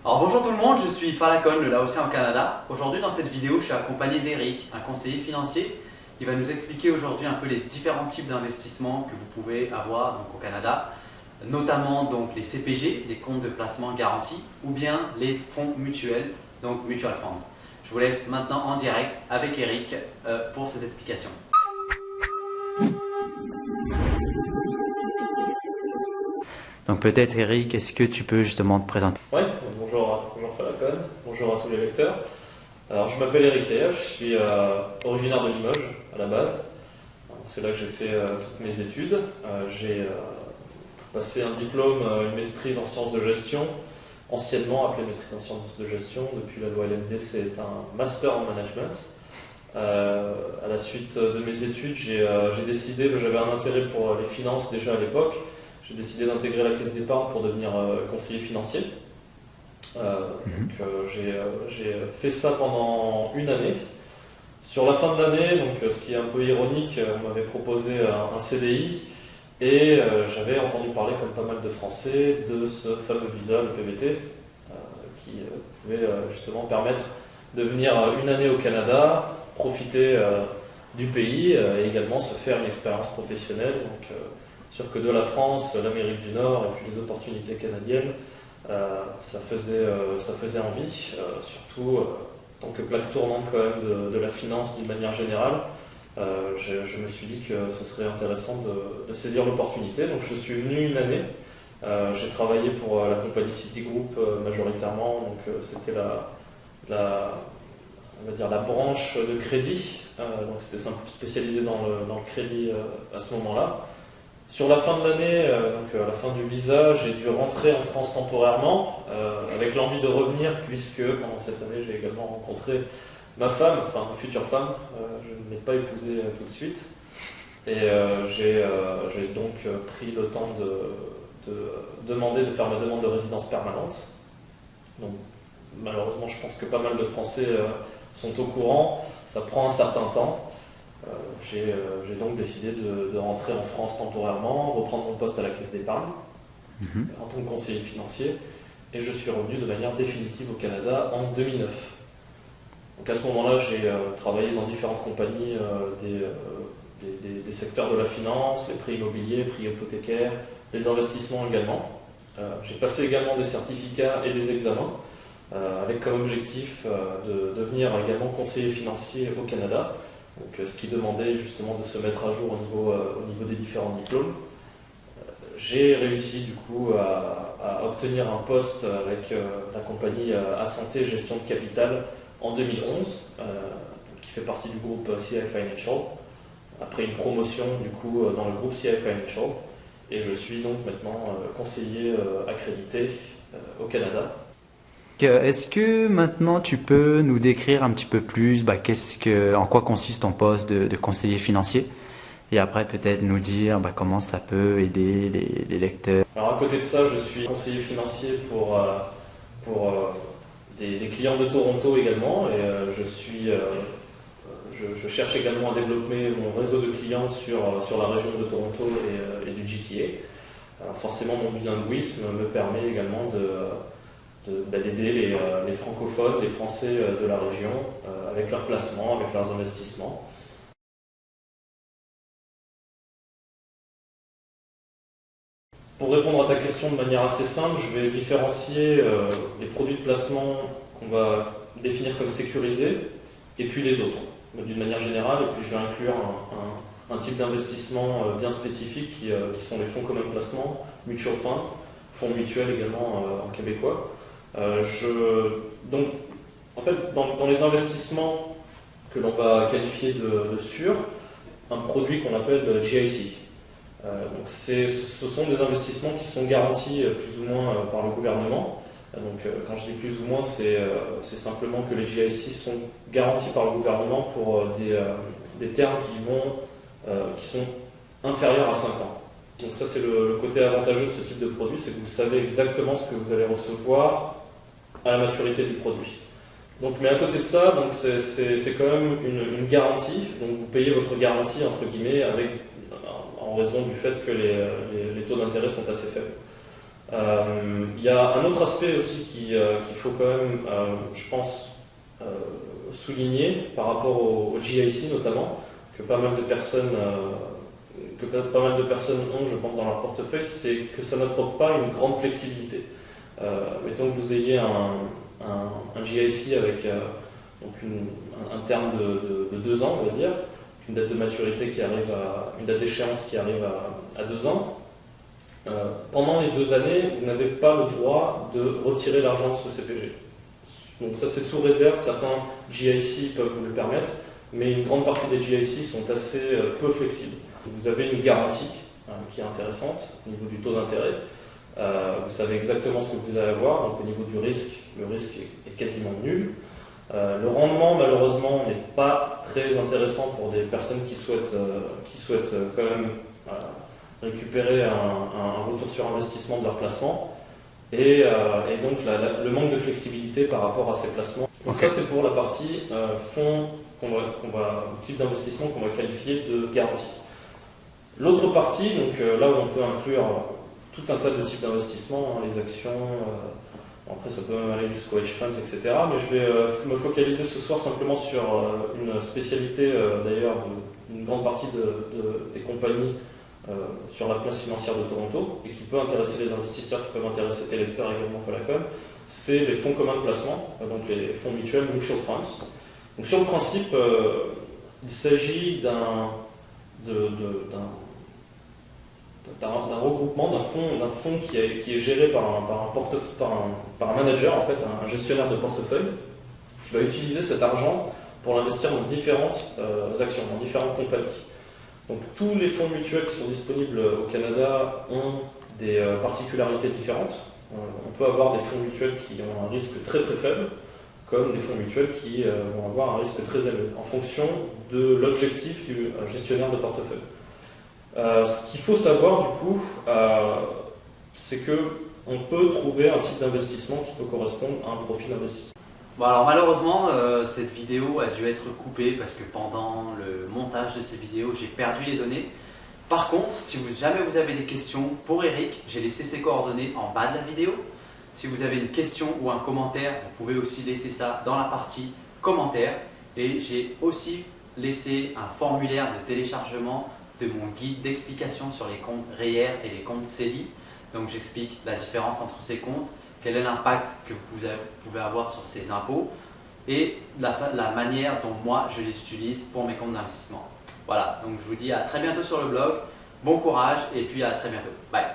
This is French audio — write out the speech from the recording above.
Alors bonjour tout le monde, je suis Falcon, le Laotien au Canada. Aujourd'hui dans cette vidéo, je suis accompagné d'Eric, un conseiller financier. Il va nous expliquer aujourd'hui un peu les différents types d'investissements que vous pouvez avoir donc, au Canada, notamment donc, les CPG, les comptes de placement garantis, ou bien les fonds mutuels, donc mutual funds. Je vous laisse maintenant en direct avec Eric pour ses explications. Donc peut-être Eric, est-ce que tu peux justement te présenter? Oui, bonjour, bonjour Falcon, bonjour à tous les lecteurs. Alors je m'appelle Eric Aya, je suis originaire de Limoges à la base. C'est là que j'ai fait toutes mes études. J'ai passé un diplôme, une maîtrise en sciences de gestion, anciennement appelée maîtrise en sciences de gestion. Depuis la loi LMD, c'est un master en management. À la suite de mes études, j'ai décidé, j'avais un intérêt pour les finances déjà à l'époque. J'ai décidé d'intégrer la caisse d'épargne pour devenir conseiller financier. J'ai fait ça pendant une année. Sur la fin de l'année, donc, ce qui est un peu ironique, on m'avait proposé un CDI et j'avais entendu parler, comme pas mal de Français, de ce fameux visa, le PVT, qui pouvait justement permettre de venir une année au Canada, profiter du pays et également se faire une expérience professionnelle. Donc, sûr que de la France, l'Amérique du Nord et puis les opportunités canadiennes, ça faisait envie, surtout en tant que plaque tournante quand même de la finance d'une manière générale. Je me suis dit que ce serait intéressant de saisir l'opportunité. Donc je suis venu une année. J'ai travaillé pour la compagnie Citigroup majoritairement. Donc c'était on va dire la branche de crédit. Donc c'était spécialisé dans le crédit à ce moment-là. Sur la fin de l'année, donc à la fin du visa, j'ai dû rentrer en France temporairement, avec l'envie de revenir, puisque pendant cette année, j'ai également rencontré ma femme, enfin ma future femme. Je ne l'ai pas épousée tout de suite. Et j'ai donc pris le temps de faire ma demande de résidence permanente. Donc malheureusement, je pense que pas mal de Français sont au courant. Ça prend un certain temps. J'ai donc décidé de rentrer en France temporairement, reprendre mon poste à la caisse d'épargne en tant que conseiller financier, et je suis revenu de manière définitive au Canada en 2009. Donc à ce moment-là, j'ai travaillé dans différentes compagnies des secteurs de la finance, les prix immobiliers, les prix hypothécaires, les investissements également. J'ai passé également des certificats et des examens, avec comme objectif de devenir également conseiller financier au Canada. Donc, ce qui demandait justement de se mettre à jour au niveau des différents diplômes. J'ai réussi du coup à obtenir un poste avec la compagnie Assanté Gestion de Capital en 2011, qui fait partie du groupe CI Financial, après une promotion du coup dans le groupe CI Financial. Et je suis donc maintenant conseiller accrédité au Canada. Est-ce que maintenant tu peux nous décrire un petit peu plus en quoi consiste ton poste de conseiller financier et après peut-être nous dire comment ça peut aider les lecteurs. Alors à côté de ça, je suis conseiller financier pour des clients de Toronto également et je cherche également à développer mon réseau de clients sur la région de Toronto et du GTA. Alors forcément mon bilinguisme me permet également d'aider les francophones, les Français de la région avec leurs placements, avec leurs investissements. Pour répondre à ta question de manière assez simple, je vais différencier les produits de placement qu'on va définir comme sécurisés et puis les autres, d'une manière générale, et puis je vais inclure un type d'investissement bien spécifique qui sont les fonds communs de placement, mutual funds, fonds mutuels également en québécois. Donc, en fait, dans les investissements que l'on va qualifier de sûrs, un produit qu'on appelle le GIC. Donc ce sont des investissements qui sont garantis plus ou moins par le gouvernement. Donc quand je dis plus ou moins, c'est simplement que les GIC sont garantis par le gouvernement pour des termes qui sont inférieurs à 5 ans. Donc ça, c'est le côté avantageux de ce type de produit, c'est que vous savez exactement ce que vous allez recevoir à la maturité du produit. Donc, mais à côté de ça, c'est quand même une garantie. Donc vous payez votre garantie entre guillemets en raison du fait que les taux d'intérêt sont assez faibles. Il y a un autre aspect aussi qu'il faut quand même, je pense, souligner par rapport au GIC notamment, que pas mal de personnes ont, je pense, dans leur portefeuille, c'est que ça n'offre pas une grande flexibilité. Mettons que vous ayez un GIC avec donc un terme de 2 ans, on va dire, une date de maturité une date d'échéance qui arrive à 2 ans. Pendant les 2 années, vous n'avez pas le droit de retirer l'argent de ce CPG. Donc ça c'est sous réserve, certains GIC peuvent vous le permettre, mais une grande partie des GIC sont assez peu flexibles. Vous avez une garantie qui est intéressante au niveau du taux d'intérêt. Vous savez exactement ce que vous allez avoir, donc au niveau du risque, le risque est quasiment nul. Le rendement, malheureusement, n'est pas très intéressant pour des personnes qui souhaitent quand même récupérer un retour sur investissement de leur placement. Et donc le manque de flexibilité par rapport à ces placements. Donc ça c'est pour la partie fonds type d'investissement qu'on va qualifier de garantie. L'autre partie, donc là où on peut inclure tout un tas de types d'investissements, les actions, après ça peut même aller jusqu'au hedge funds, etc. Mais je vais me focaliser ce soir simplement sur une spécialité d'ailleurs d'une grande partie des compagnies sur la place financière de Toronto et qui peut intéresser les investisseurs, qui peuvent intéresser tes lecteurs également Falacom, c'est les fonds communs de placement, donc les fonds mutuels, mutual funds. Donc sur le principe, il s'agit d'un regroupement, d'un fonds qui est géré par un manager, en fait, un gestionnaire de portefeuille, qui va utiliser cet argent pour l'investir dans différentes actions, dans différentes compagnies. Donc tous les fonds mutuels qui sont disponibles au Canada ont des particularités différentes. On peut avoir des fonds mutuels qui ont un risque très très faible, comme des fonds mutuels qui vont avoir un risque très élevé, en fonction de l'objectif du gestionnaire de portefeuille. Ce qu'il faut savoir du coup, c'est qu'on peut trouver un type d'investissement qui peut correspondre à un profil d'investissement. Bon alors malheureusement cette vidéo a dû être coupée parce que pendant le montage de ces vidéos j'ai perdu les données. Par contre, si jamais vous avez des questions pour Eric, j'ai laissé ses coordonnées en bas de la vidéo. Si vous avez une question ou un commentaire, vous pouvez aussi laisser ça dans la partie commentaires. Et j'ai aussi laissé un formulaire de téléchargement de mon guide d'explication sur les comptes REER et les comptes CELI. Donc j'explique la différence entre ces comptes, quel est l'impact que vous pouvez avoir sur ces impôts et la manière dont moi je les utilise pour mes comptes d'investissement. Voilà, donc je vous dis à très bientôt sur le blog, bon courage et puis à très bientôt. Bye.